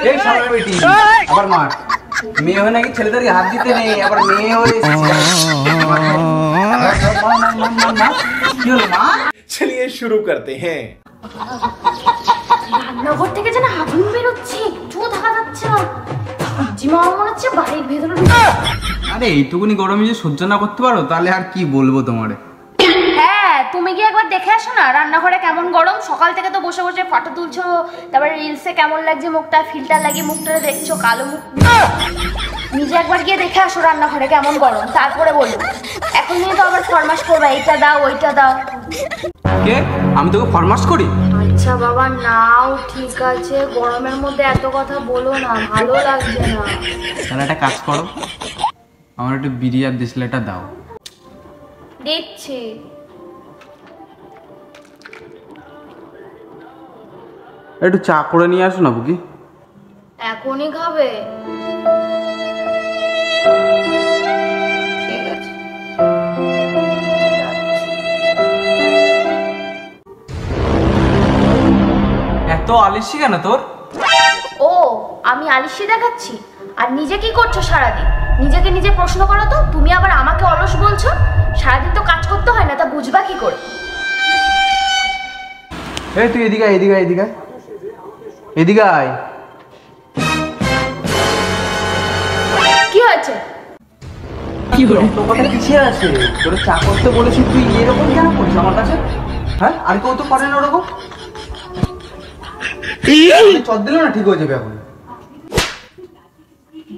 এই শালা বেটি আবার মার মেয়ে হয়ে নাকি ছেলেদেরকে হাত দিতে নেই আবার মেয়ে হয়ে কি হলো মা चलिए शुरू करते हैं। রান্নাঘর থেকে যেন আগুন বেরোচ্ছে, একটু দেখা যাচ্ছে না। জিমা মনে হচ্ছে বাড়ির ভেতরে। আরে এইটুকুনি গরমে যে সহ্য না করতে পারো তাহলে আর কি বলবো তোমারে। হ্যাঁ তুমি গিয়ে একবার দেখে আসো না রান্নাঘরে কেমন গরম। সকাল থেকে তো বসে বসে ফটো তুলছো, তারপরে রিলসে কেমন লাগছে মুখটা, ফিল্টার লাগিয়ে মুখটা দেখছো কালো মুখ। নিজে একবার গিয়ে দেখে আসো রান্নাঘরে কেমন গরম, তারপরে বলো। এখন নিয়ে তো আবার ফরমাশ করবে, এইটা দাও ওইটা দাও। কে আমি তোকে ফরমাশ করি? আচ্ছা বাবা নাও, ঠিক আছে, গরমের মধ্যে এত কথা বলো না, ভালো লাগছে না। তাহলে একটা কাজ করো, আমার একটু বিরিয়ার দেশলাটা দাও। দিচ্ছি। একটু চা করে নিয়ে আসো না বুকি। এখনই খাবে? ঠিক আছে। এত আলিশি কেন তোর? ও আমি আলিশি দেখাচ্ছি? আর নিজে কি করছো সারাদিন? নিজেকে নিজে প্রশ্ন করো তো, তুমি আবার আমাকে অলস বলছো? সারাদিন তো কাজ করতে হয় না, তা বুঝবা কি করে? এই তুই এদিকে আয়, এদিকে আয়, এদিকে আয়, এদিকে আয়। কি হয়েছে? কি হলো? তোর কথা পিছিয়ে আছে, তোর চা করতে বলেছি, তুই এরকম কেন করিস আমার কাছে? হ্যাঁ আর কেউ তো করে না ওরকম। চট দিল না ঠিক হয়ে যাবে এখন।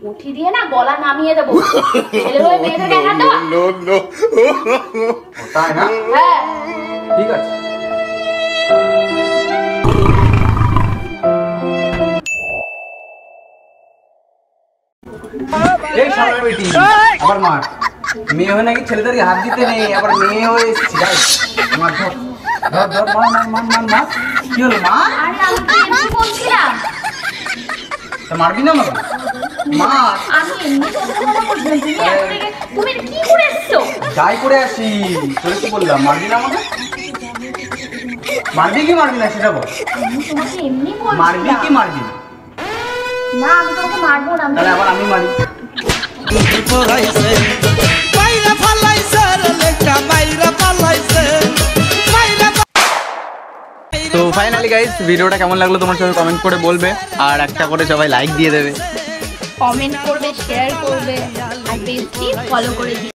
বটি দিয়ে না গলা নামিয়ে দেবো। ছেলে হয়ে মেয়েদেরকে হাত দেওয়া? তাই না? হ্যাঁ ঠিক আছে। এই শালা বেটি আবার মার মেয়ে হয়ে নাকি ছেলেদেরকে হাত দিতে নেই আবার মেয়ে হয়ে মার ধর ধর ধর মার মার মার মার মার। কি হলো মা? আরে আমি তো এমনি বলছিলাম। তা মারবি না আমাকে? মার। আমি এমনি কথা বলছিলাম, তুমি এত রেগে তুমি কি করে এসছো? যাই করে আসি, তোরে কি বললাম মারবি না আমাকে? মারবি কি মারবি না সেটা বল। আমি তোমাকে এমনি মারবি বলছিলাম। কি মারবি না? না আমি তোমাকে মারবো না। তাহলে আবার আমি মারি। তো ফাইনালি গাইস ভিডিওটা কেমন লাগলো তোমার সবাই কমেন্ট করে বলবে, আর একটা করে সবাই লাইক দিয়ে দেবে, কমেন্ট করবে, শেয়ার করবে, আর পেজটি ফলো করে দিবে।